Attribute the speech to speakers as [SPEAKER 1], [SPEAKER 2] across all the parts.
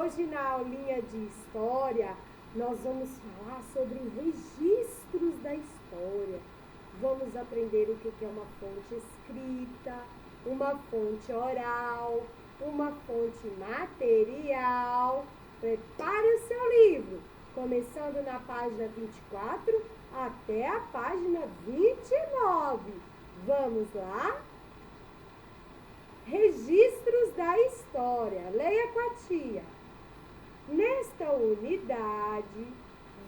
[SPEAKER 1] hoje na aulinha de história nós vamos falar sobre registros da história. Vamos aprender o que é uma fonte escrita, uma fonte oral, uma fonte material. Prepare o seu livro, começando na página 24 até a página 29. Vamos lá? Registros da história. Leia com a tia. Nesta unidade,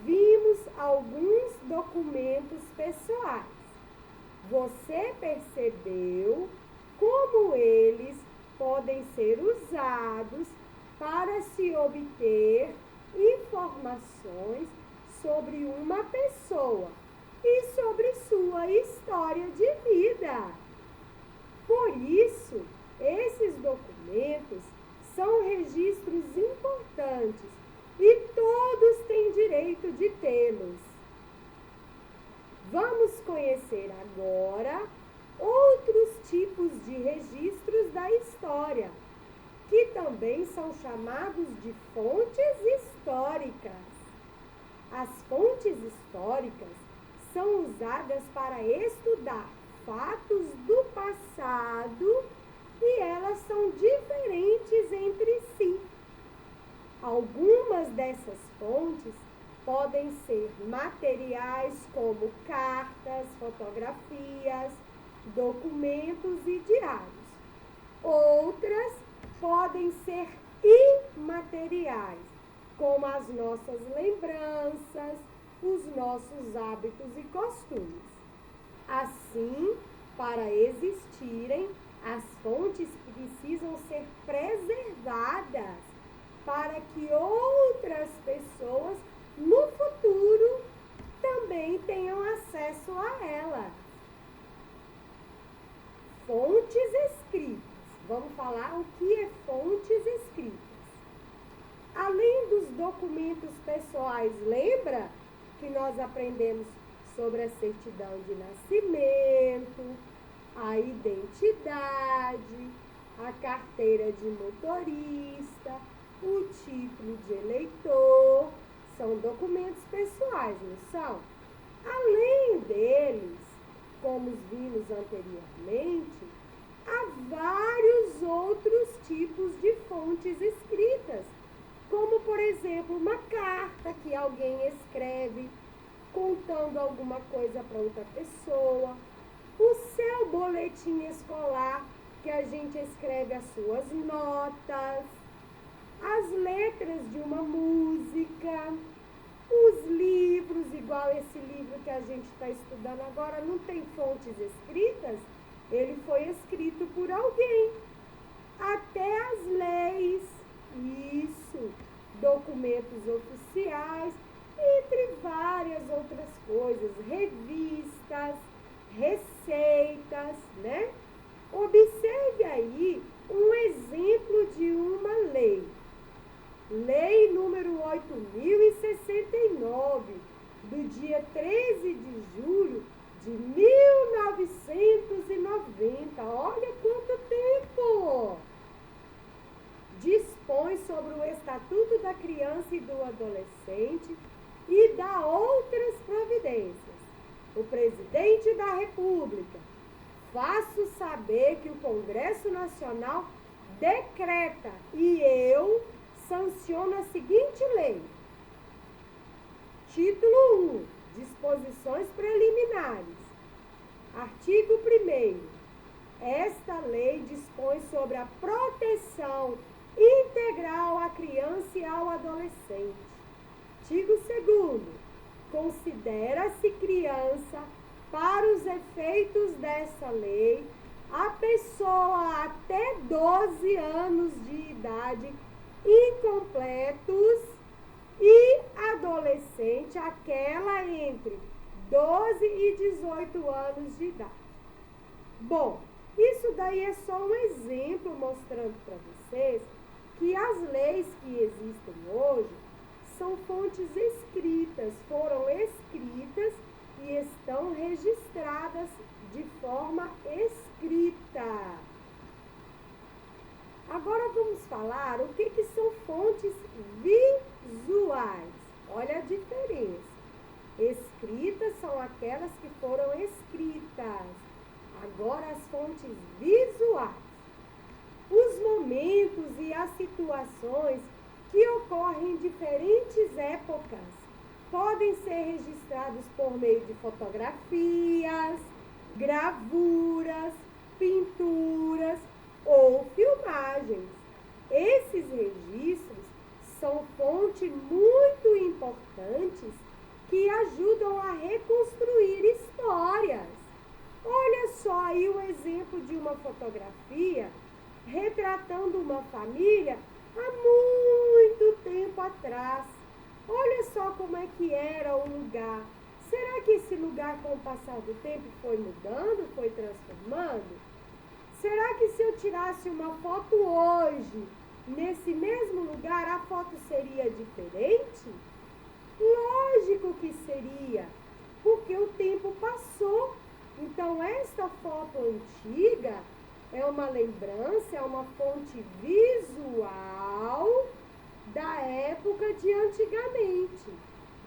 [SPEAKER 1] vimos alguns documentos pessoais. Você percebeu como eles podem ser usados para se obter informações sobre uma pessoa e sobre sua história de vida. Por isso, esses documentos são registros importantes e todos têm direito de tê-los. Vamos conhecer agora outros tipos de registros da história, que também são chamados de fontes históricas. As fontes históricas são usadas para estudar fatos do passado e elas são diferentes entre si. Algumas dessas fontes podem ser materiais como cartas, fotografias, documentos e diários. Outras podem ser imateriais, como as nossas lembranças, os nossos hábitos e costumes. Assim, para existirem, as fontes precisam ser preservadas para que outras pessoas no futuro também tenham acesso a elas. Fontes escritas. Vamos falar o que é fontes escritas. Além dos documentos pessoais, lembra que nós aprendemos sobre a certidão de nascimento, a identidade, a carteira de motorista, o título de eleitor. São documentos pessoais, não são? Além deles, como vimos anteriormente, há vários outros tipos de fontes escritas, como, por exemplo, uma carta que alguém escreve contando alguma coisa para outra pessoa, o seu boletim escolar, que a gente escreve as suas notas, as letras de uma música, os livros, igual esse livro que a gente está estudando agora, não tem fontes escritas? Ele foi escrito por alguém. Até as leis, isso, documentos oficiais, entre várias outras coisas, revistas, receitas, né? Observe aí um exemplo de uma lei. Lei número 8.069, do dia 13 de julho de 1990. Olha quanto tempo! Dispõe sobre o Estatuto da Criança e do Adolescente e dá outras providências. O presidente da República faço saber que o Congresso Nacional decreta e eu sanciono a seguinte lei. Título 1. Disposições preliminares. Artigo 1º. Esta lei dispõe sobre a proteção integral à criança e ao adolescente. Artigo 2º. Considera-se criança, para os efeitos dessa lei, a pessoa até 12 anos de idade incompletos e adolescente, aquela entre 12 e 18 anos de idade. Bom, isso daí é só um exemplo mostrando para vocês que as leis que existem hoje são fontes escritas, foram escritas e estão registradas de forma escrita. Agora vamos falar o que são fontes visuais. Olha a diferença. Escritas são aquelas que foram escritas. Agora as fontes visuais. Os momentos e as situações que ocorrem em diferentes épocas podem ser registrados por meio de fotografias, gravuras, pinturas ou filmagens. Esses registros são fontes muito importantes que ajudam a reconstruir histórias. Olha só aí o exemplo de uma fotografia retratando uma família há muito tempo atrás. Olha só como é que era o lugar. Será que esse lugar, com o passar do tempo, foi mudando, foi transformando? Será que se eu tirasse uma foto hoje, nesse mesmo lugar, a foto seria diferente? Lógico que seria, porque o tempo passou. Então, esta foto antiga é uma lembrança, é uma fonte visual da época de antigamente,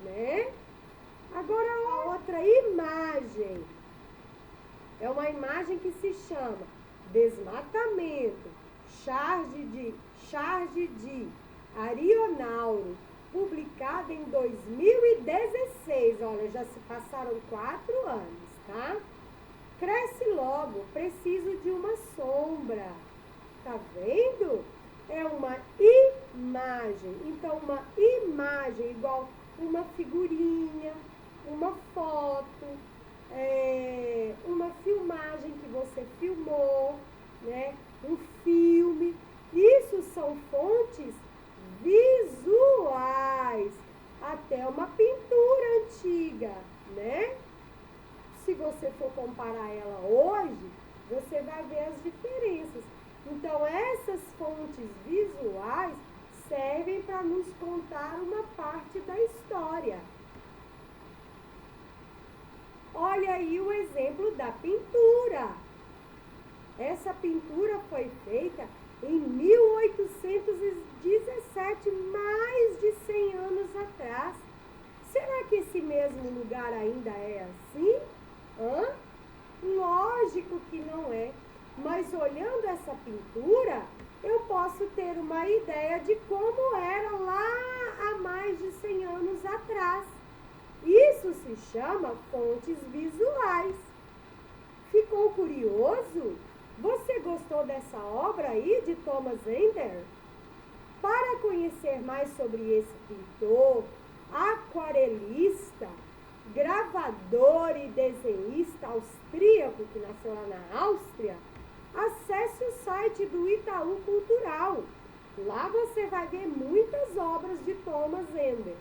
[SPEAKER 1] né? Agora, a outra imagem é uma imagem que se chama Desmatamento, Charge de Arionauro, publicada em 2016. Olha, já se passaram 4 anos, tá? Cresce logo, preciso de uma sombra. Tá vendo? É uma imagem. Então, uma imagem igual uma figurinha, uma foto, uma filmagem que você filmou, né? Um filme. Isso são fontes visuais. Até uma pintura antiga, né? Se você for comparar ela hoje, você vai ver as diferenças. Então, essas fontes visuais servem para nos contar uma parte da história. Olha aí o exemplo da pintura. Essa pintura foi feita em 1817, mais de 100 anos atrás. Será que esse mesmo lugar ainda é assim? Lógico que não é. Mas olhando essa pintura, eu posso ter uma ideia de como era lá há mais de 100 anos atrás. Isso se chama fontes visuais. Ficou curioso? Você gostou dessa obra aí de Thomas Ender? Para conhecer mais sobre esse pintor, aquarelista, gravador e desenhista austríaco que nasceu lá na Áustria, acesse o site do Itaú Cultural. Lá você vai ver muitas obras de Thomas Ender.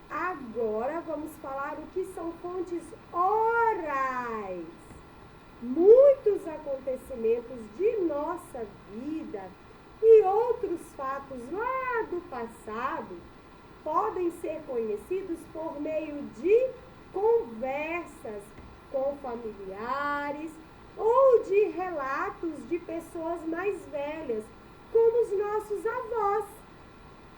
[SPEAKER 1] Agora vamos falar o que são fontes orais. Muitos acontecimentos de nossa vida e outros fatos lá do passado podem ser conhecidos por meio de conversas com familiares ou de relatos de pessoas mais velhas, como os nossos avós.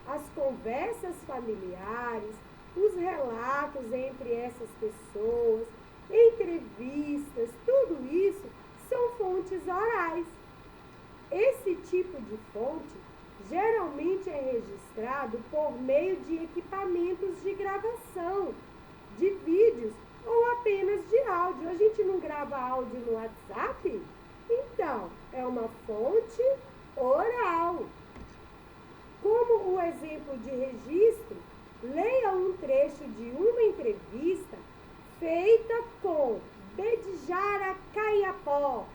[SPEAKER 1] As conversas familiares, os relatos entre essas pessoas, entrevistas, tudo isso são fontes orais. Esse tipo de fonte geralmente é registrado por meio de equipamentos de gravação, de vídeos ou apenas de áudio. A gente não grava áudio no WhatsApp? Então, é uma fonte oral. Como o exemplo de registro, leia um trecho de uma entrevista feita com Bedjara Caiapó,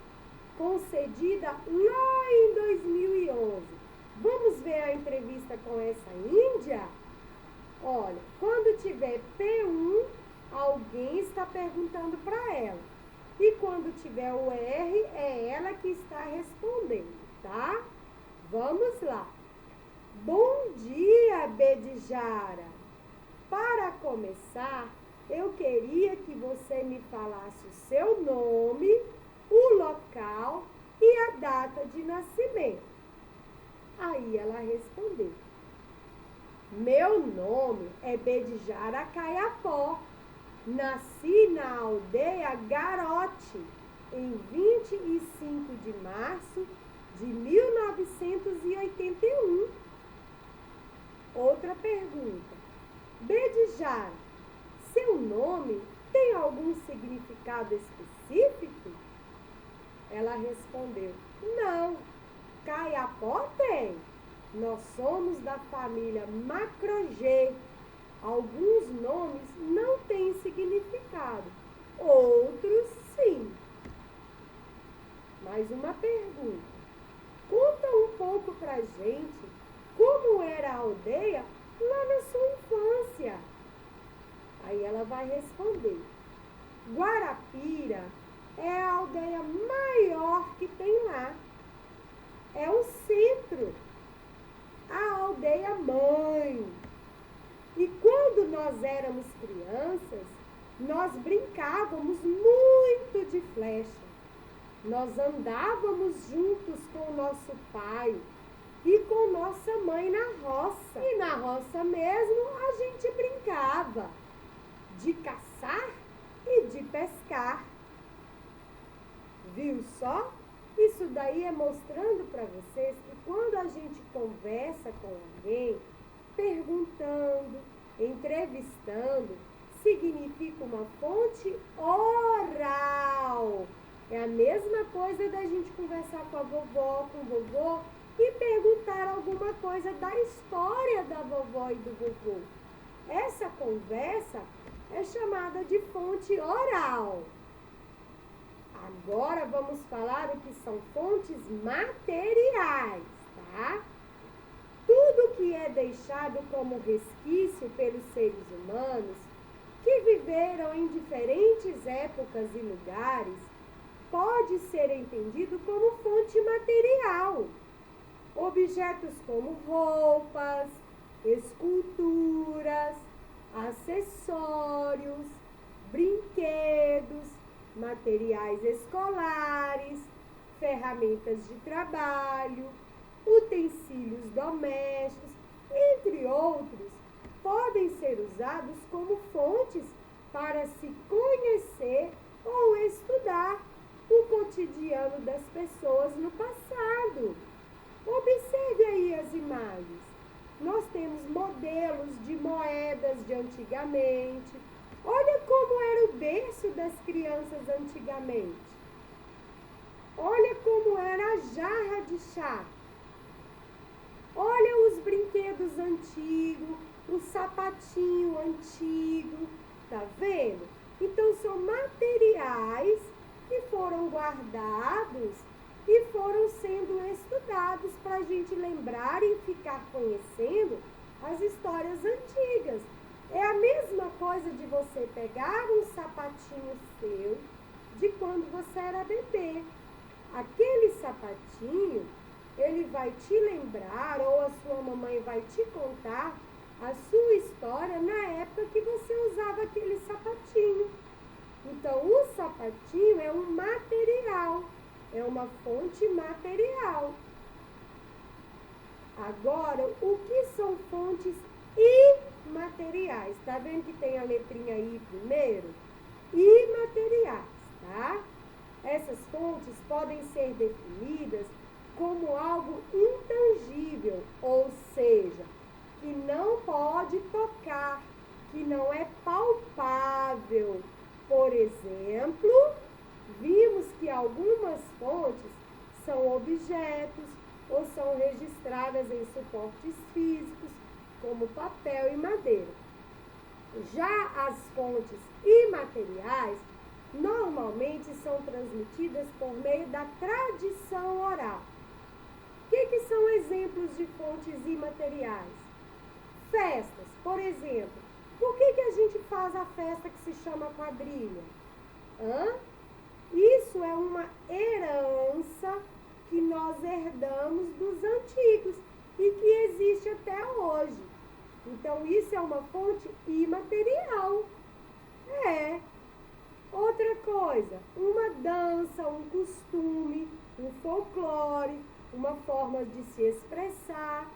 [SPEAKER 1] concedida lá em 2011. Vamos ver a entrevista com essa índia? Olha, quando tiver P1, alguém está perguntando para ela. E quando tiver o R, é ela que está respondendo, tá? Vamos lá. Bom dia, Bedjara. Para começar, eu queria que você me falasse o seu nome, o local e a data de nascimento. Aí ela respondeu: meu nome é Bedijara Caiapó. Nasci na aldeia Garote, em 25 de março de 1981. Outra pergunta: Bedijara, seu nome tem algum significado específico? Ela respondeu: não, Caiapó tem. Nós somos da família Macrogê. Alguns nomes não têm significado, outros sim. Mais uma pergunta. Conta um pouco pra gente como era a aldeia lá na sua infância. Aí ela vai responder: Guarapira é a aldeia maior que tem lá. É o centro, a aldeia mãe. E quando nós éramos crianças, nós brincávamos muito de flecha. Nós andávamos juntos com o nosso pai e com nossa mãe na roça. E na roça mesmo a gente brincava de caçar e de pescar. Viu só? Isso daí é mostrando para vocês que quando a gente conversa com alguém, perguntando, entrevistando, significa uma fonte oral. É a mesma coisa da gente conversar com a vovó, com o vovô e perguntar alguma coisa da história da vovó e do vovô. Essa conversa é chamada de fonte oral. Agora vamos falar o que são fontes materiais, tá? Tudo que é deixado como resquício pelos seres humanos que viveram em diferentes épocas e lugares pode ser entendido como fonte material. Objetos como roupas, esculturas, acessórios, brinquedos, materiais escolares, ferramentas de trabalho, utensílios domésticos, entre outros, podem ser usados como fontes para se conhecer ou estudar o cotidiano das pessoas no passado. Observe aí as imagens. Nós temos modelos de moedas de antigamente. Olha como era o berço das crianças antigamente. Olha como era a jarra de chá. Olha os brinquedos antigos, o sapatinho antigo. Tá vendo? Então, são materiais que foram guardados e foram sendo estudados para a gente lembrar e ficar conhecendo as histórias antigas. É a mesma coisa de você pegar um sapatinho seu de quando você era bebê. Aquele sapatinho, ele vai te lembrar, ou a sua mamãe vai te contar a sua história na época que você usava aquele sapatinho. Então, o sapatinho é um material, é uma fonte material. Agora, o que são fontes imateriais? Tá vendo que tem a letrinha I primeiro? Imateriais, tá? Essas fontes podem ser definidas como algo intangível, ou seja, que não pode tocar, que não é palpável. Por exemplo, vimos que algumas fontes são objetos ou são registradas em suportes físicos, como papel e madeira. Já as fontes imateriais normalmente são transmitidas por meio da tradição oral. O que são exemplos de fontes imateriais? Festas, por exemplo. Por que a gente faz a festa que se chama quadrilha? Isso é uma herança que nós herdamos dos antigos e que existe até hoje. Então, isso é uma fonte imaterial. Outra coisa, uma dança, um costume, um folclore, uma forma de se expressar,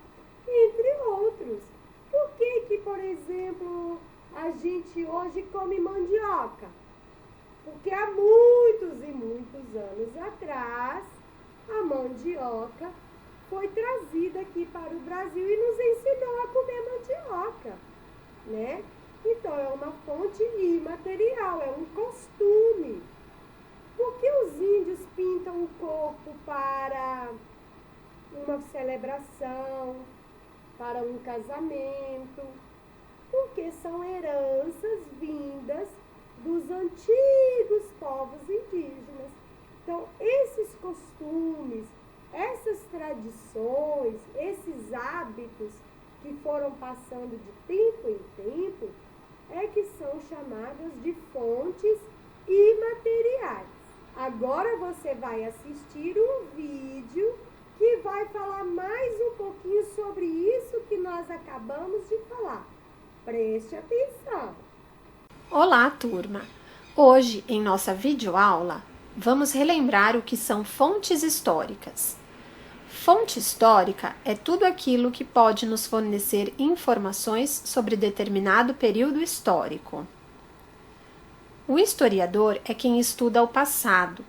[SPEAKER 1] entre outros. Por que, por exemplo, a gente hoje come mandioca? Porque há muitos e muitos anos atrás, a mandioca foi trazida aqui para o Brasil e nos ensinou a comer mandioca, né? Então, é uma fonte imaterial, é um costume. Por que os índios pintam o corpo para uma celebração, para um casamento? Porque são heranças vindas dos antigos povos indígenas. Então, esses costumes, essas tradições, esses hábitos que foram passando de tempo em tempo, é que são chamadas de fontes imateriais. Agora você vai assistir um vídeo que vai falar mais um pouquinho sobre isso que nós acabamos de falar. Preste atenção!
[SPEAKER 2] Olá, turma! Hoje, em nossa videoaula, vamos relembrar o que são fontes históricas. Fonte histórica é tudo aquilo que pode nos fornecer informações sobre determinado período histórico. O historiador é quem estuda o passado.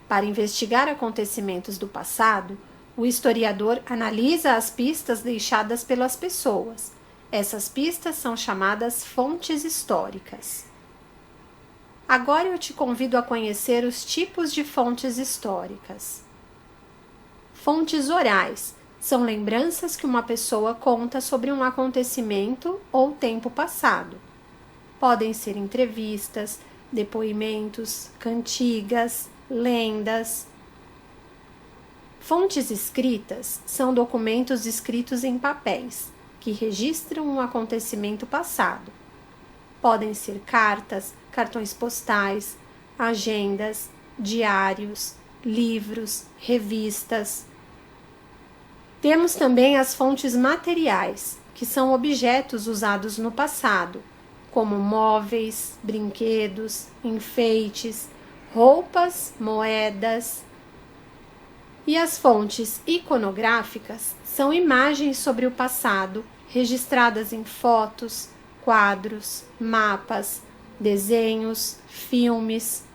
[SPEAKER 2] Para investigar acontecimentos do passado, o historiador analisa as pistas deixadas pelas pessoas. Essas pistas são chamadas fontes históricas. Agora eu te convido a conhecer os tipos de fontes históricas. Fontes orais são lembranças que uma pessoa conta sobre um acontecimento ou tempo passado. Podem ser entrevistas, depoimentos, cantigas, lendas. Fontes escritas são documentos escritos em papéis, que registram um acontecimento passado. Podem ser cartas, cartões postais, agendas, diários, livros, revistas. Temos também as fontes materiais, que são objetos usados no passado, como móveis, brinquedos, enfeites, roupas, moedas. E as fontes iconográficas são imagens sobre o passado, registradas em fotos, quadros, mapas, desenhos, filmes.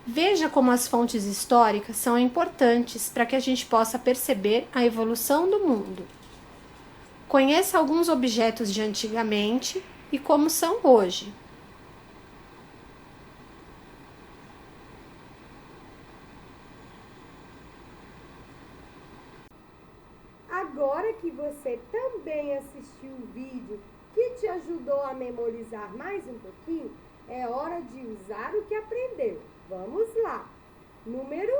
[SPEAKER 2] Veja como as fontes históricas são importantes para que a gente possa perceber a evolução do mundo. Conheça alguns objetos de antigamente e como são hoje.
[SPEAKER 1] Agora que você também assistiu o vídeo que te ajudou a memorizar mais um pouquinho, é hora de usar o que aprendeu. Vamos lá! Número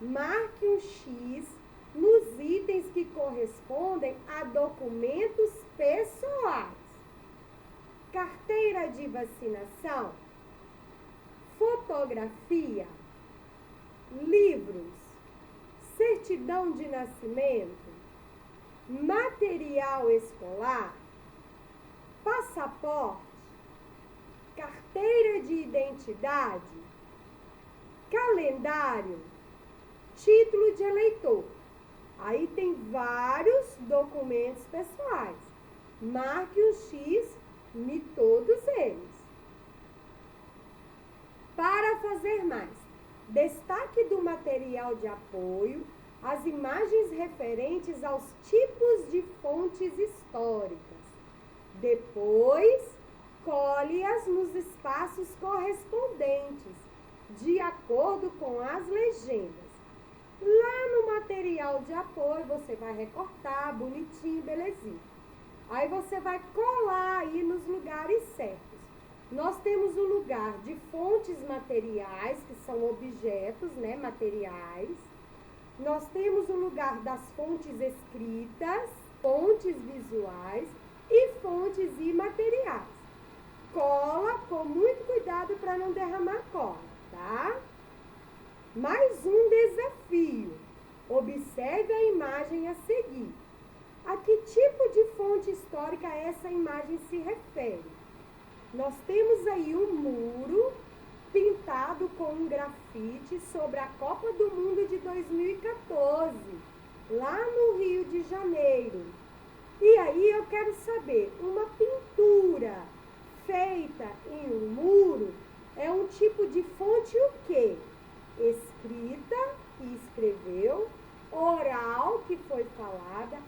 [SPEAKER 1] 1. Marque um X nos itens que correspondem a documentos pessoais. Carteira de vacinação, fotografia, livros, certidão de nascimento, material escolar, passaporte, carteira de identidade, calendário, título de eleitor. Aí tem vários documentos pessoais. Marque um X em todos eles. Para fazer mais, destaque do material de apoio as imagens referentes aos tipos de fontes históricas. Depois, colhe-as nos espaços correspondentes, de acordo com as legendas. Lá no material de apoio, você vai recortar bonitinho, belezinha. Aí você vai colar aí nos lugares certos. Nós temos o lugar de fontes materiais, que são objetos, né, materiais. Nós temos o lugar das fontes escritas, fontes visuais e fontes imateriais. Cola com muito cuidado para não derramar cola, tá? Mais um desafio. Observe a imagem a seguir. A que tipo de fonte histórica essa imagem se refere? Nós temos aí um muro pintado com um grafite sobre a Copa do Mundo de 2014, lá no Rio de Janeiro. E aí eu quero saber, uma pintura feita em um muro é um tipo de fonte o quê? Escrita, que escreveu, oral, que foi falada,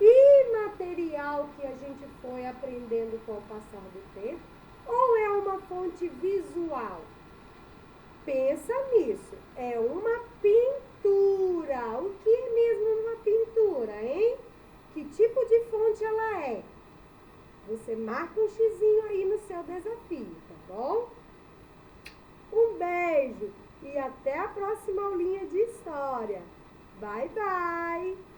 [SPEAKER 1] e material que a gente foi aprendendo com o passar do tempo, ou é uma fonte visual? Pensa nisso, é uma pintura. O que é mesmo uma pintura, hein? Que tipo de fonte ela é? Você marca um xizinho aí no seu desafio, tá bom? Um beijo e até a próxima aulinha de história. Bye, bye!